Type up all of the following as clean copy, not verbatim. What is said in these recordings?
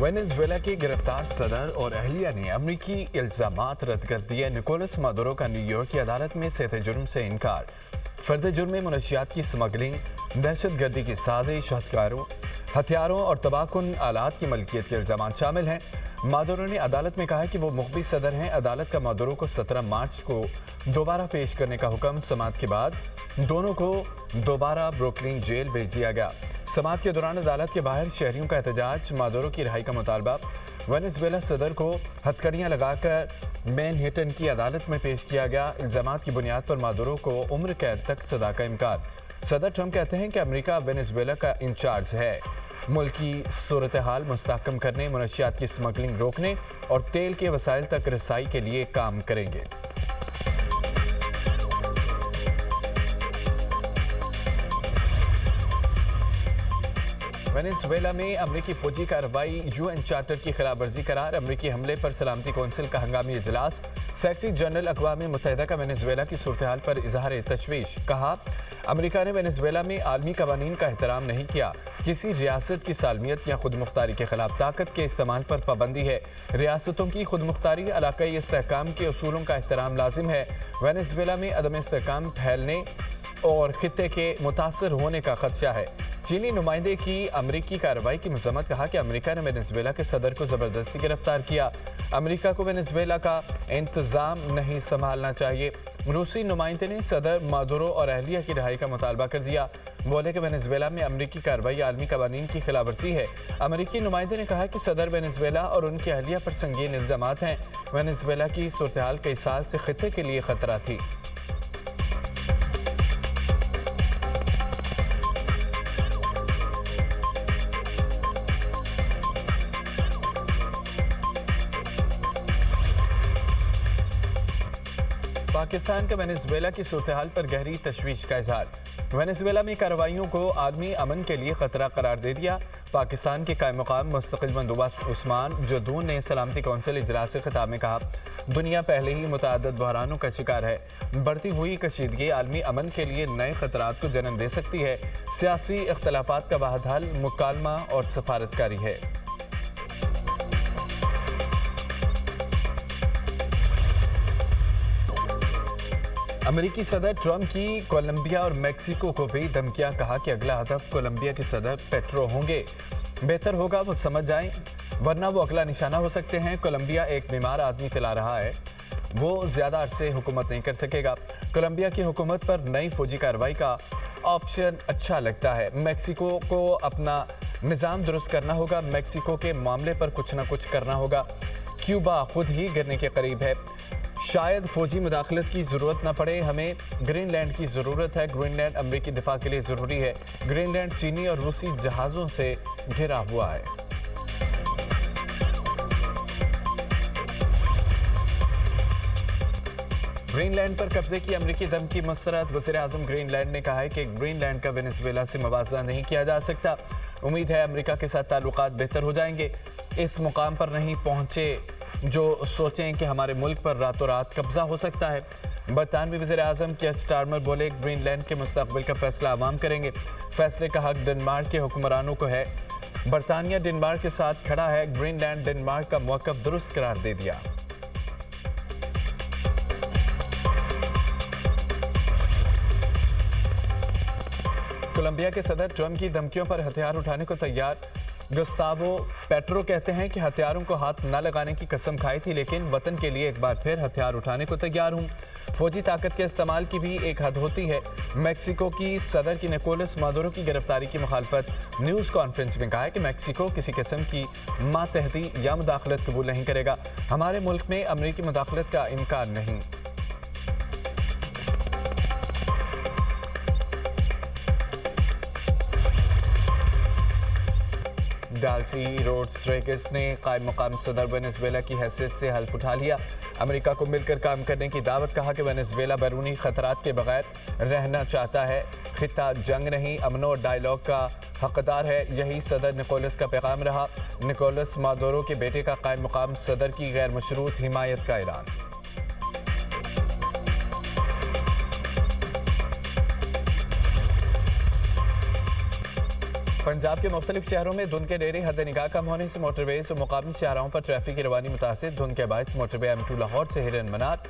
Venezuela के गिरफ्तार सदर और अहलिया ने अमरीकी इल्जामात रद्द कर दिए। निकोलस मादुरो का न्यूयॉर्क की अदालत में सेते जुर्म से इनकार। फर्द जुर्म में मुनशियात की स्मगलिंग, दहशत गर्दी की साजिश, हथियारों और तबाहकुन आलात की मलकियत के इल्जाम शामिल हैं। मादुरो ने अदालत में कहा कि वो मुख्बी सदर हैं। अदालत का मादुरो को 17 मार्च को दोबारा पेश करने का हुक्म। समाअत के बाद दोनों को दोबारा ब्रुकलिन जेल भेज दिया गया। समाअत के दौरान अदालत के बाहर शहरियों का एहतजाज, मादुरो की रिहाई का मुतालबा। वेनेजुएला सदर को हथकड़ियाँ लगाकर मैनहट्टन की अदालत में पेश किया गया। इल्जामात की बुनियाद पर मादुरो को उम्र कैद तक सजा का इम्कान। सदर ट्रंप कहते हैं कि अमेरिका वेनेजुएला का इंचार्ज है, मुल्क की सूरत हाल मुस्तहकम करने, मुनशियात की स्मगलिंग रोकने और तेल के वसाइल तक रसाई के लिए काम करेंगे। वेनेजुएला में अमरीकी फौजी कार्रवाई, यूएन चार्टर की खिलाफवर्जी करार। अमरीकी हमले पर सलामती कौंसिल का हंगामी इजलास। सेक्रेटरी जनरल अक़वाम मुत्तहिदा का वेनेजुएला की सूरत हाल पर इजहार तशवीश। कहा, अमरीका ने वेनेजुएला में आलमी कवानीन का एहतराम नहीं किया। किसी रियासत की सालमियत या खुद मुख्तारी के खिलाफ ताकत के इस्तेमाल पर पाबंदी है। रियासतों की खुद मुख्तारी, इलाकाई इस्तेहकाम के उसूलों का एहतराम लाजिम है। वेनेजुएला में अदम इस्तेहकाम फैलने और खित्ते के मुतासर होने का खदशा है। चीनी नुमाइंदे की अमरीकी कार्रवाई की मजम्मत। कहा कि अमरीका ने वेनेजुएला के सदर को जबरदस्ती गिरफ्तार किया। अमरीका को वेनेजुएला का इंतजाम नहीं संभालना चाहिए। रूसी नुमाइंदे ने सदर मादुरो और अहलिया की रिहाई का मुतालबा कर दिया। बोले कि वेनेजुएला में अमरीकी कार्रवाई आलमी कवानीन की खिलाफवर्जी है। अमरीकी नुमाइंदे ने कहा कि सदर वेनेजुएला और उनकी अहलिया पर संगीन इल्जामात हैं। वेनेजुएला की सूरत हाल कई साल से खित्ते के लिए खतरा थी। पाकिस्तान का वेनेजुएला की सूरत हाल पर गहरी तशवीश का इजहार। वेनेजुएला में कार्रवाइयों को आलमी अमन के लिए खतरा करार दे दिया। पाकिस्तान के कायम मकाम मुस्तकिल बंदोबस्त उस्मान जदून ने सलामती कौंसिल इजलास खिताब में कहा, दुनिया पहले ही मुतअद्दिद बहरानों का शिकार है। बढ़ती हुई कशीदगी आलमी अमन के लिए नए खतरात को जन्म दे सकती है। सियासी इख्तलाफात का वाहिद हल मुकालमा और सफारतकारी है। अमेरिकी सदर ट्रंप की कोलंबिया और मेक्सिको को भी धमकियां। कहा कि अगला हदफ कोलंबिया के सदर पेट्रो होंगे। बेहतर होगा वो समझ जाएं, वरना वो अगला निशाना हो सकते हैं। कोलंबिया एक बीमार आदमी चला रहा है, वो ज़्यादा अरसे हुकूमत नहीं कर सकेगा। कोलंबिया की हुकूमत पर नई फौजी कार्रवाई का ऑप्शन अच्छा लगता है। मेक्सिको को अपना निज़ाम दुरुस्त करना होगा। मेक्सिको के मामले पर कुछ ना कुछ करना होगा। क्यूबा खुद ही गिरने के करीब है। शायद फौजी मुदाखलत की ज़रूरत न पड़े। हमें ग्रीनलैंड की ज़रूरत है। ग्रीनलैंड अमरीकी दिफा के लिए ज़रूरी है। ग्रीनलैंड चीनी और रूसी जहाज़ों से घिरा हुआ है। ग्रीनलैंड पर कब्जे की अमरीकी धमकी मुस्तरद। वज़ीर-ए-आज़म ग्रीनलैंड ने कहा है कि ग्रीनलैंड का वेनेजुएला से मुवाज़ना नहीं किया जा सकता। उम्मीद है अमरीका के साथ ताल्लुकात बेहतर हो जाएंगे। इस मुकाम पर नहीं पहुंचे जो सोचें कि हमारे मुल्क पर रातों रात कब्जा हो सकता है। बरतानवी वज़ीर-ए-आज़म कियर स्टारमर बोले, ग्रीनलैंड के मुस्तक़बिल का फैसला अवाम करेंगे। फैसले का हक डेनमार्क के हुक्मरानों को है। बरतानिया डेनमार्क के साथ खड़ा है। ग्रीनलैंड डेनमार्क का मौक़िफ़ दुरुस्त करार दे दिया। कोलंबिया के सदर ट्रंप की धमकियों पर हथियार उठाने को तैयार। गुस्तावो पेट्रो कहते हैं कि हथियारों को हाथ न लगाने की कसम खाई थी, लेकिन वतन के लिए एक बार फिर हथियार उठाने को तैयार हूं। फौजी ताकत के इस्तेमाल की भी एक हद होती है। मेक्सिको की सदर की निकोलस मादुरो की गिरफ्तारी की मुखालफत। न्यूज़ कॉन्फ्रेंस में कहा है कि मेक्सिको किसी किस्म की मातहती या मुदाखलत कबूल नहीं करेगा। हमारे मुल्क में अमरीकी मुदाखलत का इम्कान नहीं। डाल्सी रोड्रिगेज ने कायम मकाम सदर वेनेजुएला की हैसियत से हल्फ उठा लिया। अमेरिका को मिलकर काम करने की दावत। कहा कि वेनेजुएला बैरूनी खतरात के बगैर रहना चाहता है। खित्ता जंग नहीं, अमन और डायलॉग का हकदार है। यही सदर निकोलस का पैगाम रहा। निकोलस मादुरो के बेटे का कायम मकाम सदर की गैर मशरूत हिमायत का ऐलान। पंजाब के मुख्तलिफ शहरों में धुंध के डेरे हद निगाह कम होने से मोटरवेज और मुकामी शाहराहों पर ट्रैफिक की रवानी मुतासिर। धुंध के बायस मोटरवे M2 लाहौर से हिरन मनार,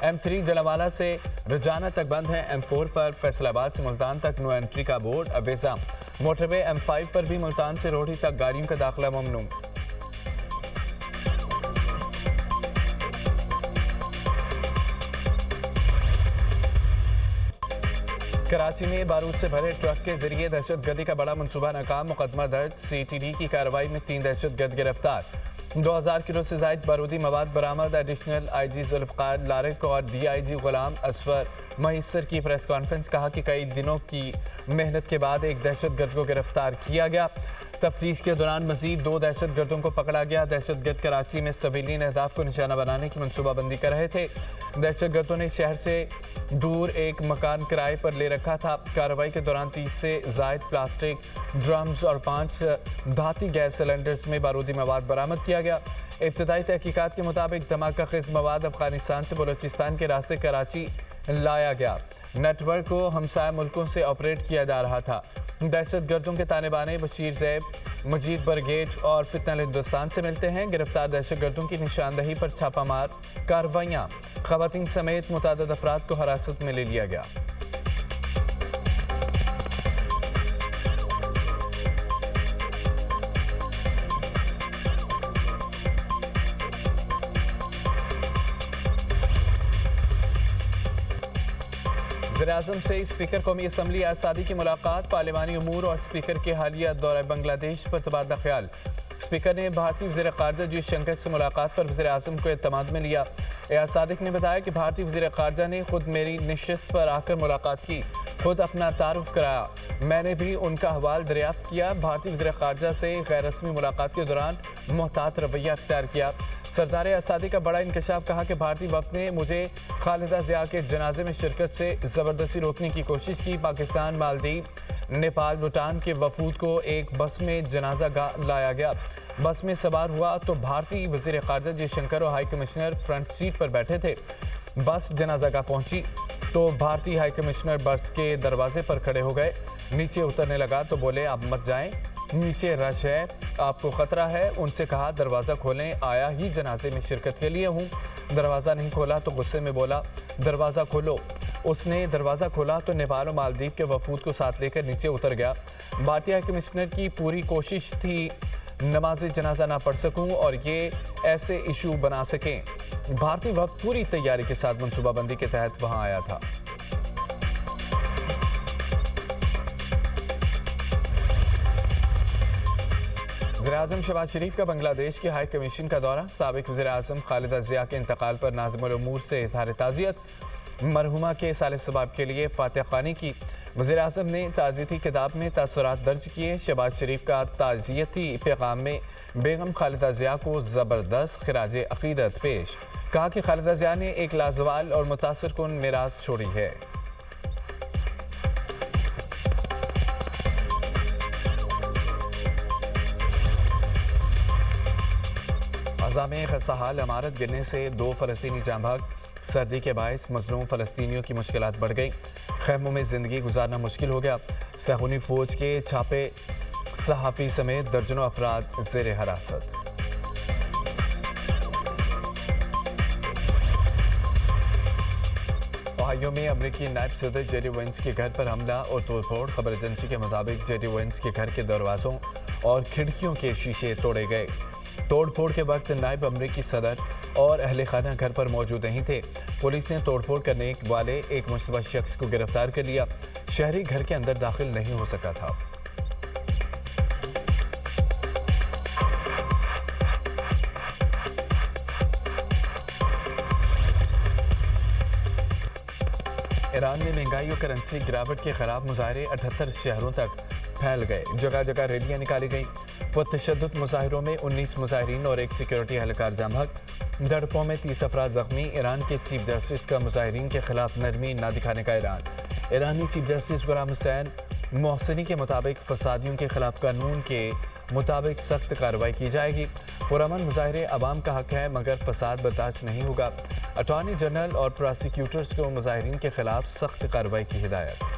M3 जलावाला से रजाना तक बंद है। M4 पर फैसलाबाद से मुल्तान तक नो एंट्री का बोर्ड अवेजा। मोटरवे M5 पर भी मुल्तान से रोहड़ी तक गाड़ियों का दाखिला ममनू। कराची में बारूद से भरे ट्रक के जरिए दहशतगर्दी का बड़ा मंसूबा नाकाम, मुकदमा दर्ज। CTD की कार्रवाई में 3 दहशतगर्द गिरफ्तार। 2000 किलो से जायद बारूदी मवाद बरामद। एडिशनल IG जुल्फकार लारिक और DIG गुलाम असफर महिसर की प्रेस कॉन्फ्रेंस, कहा कि कई दिनों की मेहनत के बाद एक दहशतगर्द को गिरफ्तार किया गया। तफ्तीश के दौरान मजीद 2 दहशतगर्दों को पकड़ा गया। दहशतगर्द कराची में सिविलियन अहदाफ को निशाना बनाने की मनसूबाबंदी कर रहे थे। दहशतगर्दों ने शहर से दूर एक मकान किराए पर ले रखा था। कार्रवाई के दौरान 30 से जायद प्लास्टिक ड्रम्स और 5 धाती गैस सिलेंडर्स में बारूदी मवाद बरामद किया गया। इब्तदाई तहकीकात के मुताबिक धमाका खेज मवाद अफगानिस्तान से बलोचिस्तान के रास्ते कराची लाया गया। नेटवर्क को हमसाया मुल्कों से ऑपरेट किया जा रहा था। दहशतगर्दों के ताने बाने बशीर जैब, मजीद बरगेट और फितनल हिंदुस्तान से मिलते हैं। गिरफ्तार दहशतगर्दों की निशानदही पर छापामार कार्रवाइयाँ। खवातीन समेत मुतअद्दिद अफराद को हिरासत में ले लिया गया। वज़ीर-ए-आज़म से स्पीकर कौमी असम्बली आज़ादी की मुलाकात। पार्लिमानी उमूर और स्पीकर के हालिया दौरा बांग्लादेश पर तबादला ख्याल। स्पीकर ने भारतीय वज़ीर ख़ारजा जयशंकर से मुलाकात पर वज़ीर-ए-आज़म को एतमाद में लिया। एयाज सादिक ने बताया कि भारतीय वज़ीर ख़ारजा ने खुद मेरी नशिस्त पर आकर मुलाकात की, खुद अपना तारुफ कराया, मैंने भी उनका अहवाल दरियाफ्त किया। भारतीय वज़ीर ख़ारजा से गैर रस्मी मुलाकात के दौरान मोहतात रवैया अख्तियार किया। सरदार आसादी का बड़ा इंकशाफ, कहा कि भारतीय वफ़द ने मुझे खालिदा ज़िया के जनाजे में शिरकत से ज़बरदस्ती रोकने की कोशिश की। पाकिस्तान, मालदीव, नेपाल, भूटान के वफूद को एक बस में जनाजा गाह लाया गया। बस में सवार हुआ तो भारतीय वज़ीर ख़ारजा जयशंकर और हाई कमिश्नर फ्रंट सीट पर बैठे थे। बस जनाजा गाह पहुंची तो भारतीय हाई कमिश्नर बस के दरवाजे पर खड़े हो गए। नीचे उतरने लगा तो बोले, आप मत जाएं, नीचे रश है, आपको खतरा है। उनसे कहा दरवाज़ा खोलें, आया ही जनाजे में शिरकत के लिए हूँ। दरवाज़ा नहीं खोला तो गुस्से में बोला, दरवाज़ा खोलो। उसने दरवाज़ा खोला तो नेपाल और मालदीव के वफूद को साथ लेकर नीचे उतर गया। भारतीय हाई कमिश्नर की पूरी कोशिश थी नमाज जनाजा ना पढ़ सकूं और ये ऐसे इशू बना सकें। भारतीय वफद पूरी तैयारी के साथ मनसूबाबंदी के तहत वहां आया था। वज़ीर-ए-आज़म शहबाज शरीफ का बांग्लादेश की हाई कमीशन का दौरा। साबिक वज़ीर-ए-आज़म खालिदा ज़िया के इंतकाल पर नाज़िमुल उमूर से इज़हार ताज़ियत। मरहुमा के साले सबाब के लिए फातिहा ख़्वानी की। वज़ीर-ए-आज़म ने ताज़ियती किताब में तासुरात दर्ज किए। शहबाज शरीफ का ताज़ियती पैगाम में बेगम खालिदा ज़िया को ज़बरदस्त ख़िराज अक़ीदत पेश। कहा कि खालिदा ज़िया ने एक लाजवाल और मुतासिर कुन मीरास छोड़ी है। गज़ा में खस्ता हाल इमारत गिरने से 2 फ़लस्तीनी जाँ बहक। सर्दी के बायस मज़लूम फ़लस्तीनियों की मुश्किलात बढ़ गई। ख़ैमों में ज़िंदगी गुजारना मुश्किल हो गया। सहूनी फ़ौज के छापे सहाफ़ी समेत दर्जनों अफराद ज़ेर हिरासत। ओहायो में अमरीकी नायब सदर जेडी वेंस के घर पर हमला और तोड़फोड़। खबर एजेंसी के मुताबिक जेडी वेंस के घर के दरवाज़ों और खिड़कियों के शीशे तोड़े गए। तोड़फोड़ के वक्त नायब अमरीकी सदर और अहले खाना घर पर मौजूद नहीं थे। पुलिस ने तोड़फोड़ करने वाले एक मुश्तबा शख्स को गिरफ्तार कर लिया। शहरी घर के अंदर दाखिल नहीं हो सका था। ईरान में महंगाई और करेंसी गिरावट के खिलाफ मुजाहरे 78 शहरों तक फैल गए। जगह जगह रैलियां निकाली गईं। पुरतशद्दुद मुजाहिरों में 19 मुजाहिरीन और एक सिक्योरिटी एहलकार जाँ बहक। झड़पों में 30 अफराद जख्मी। ईरान के चीफ जस्टिस का मुजाहिरीन के खिलाफ नरमी न दिखाने का ऐलान। ईरानी चीफ जस्टिस गुलाम हुसैन मोहसिनी के मुताबिक फसादियों के खिलाफ कानून के मुताबिक सख्त कार्रवाई की जाएगी। पुरअमन मुजाहरे अवाम का हक है मगर फसाद बर्दाश्त नहीं होगा। अटॉर्नी जनरल और प्रोसिक्यूटर्स को मुजाहिरीन के खिलाफ सख्त कार्रवाई की हिदायत।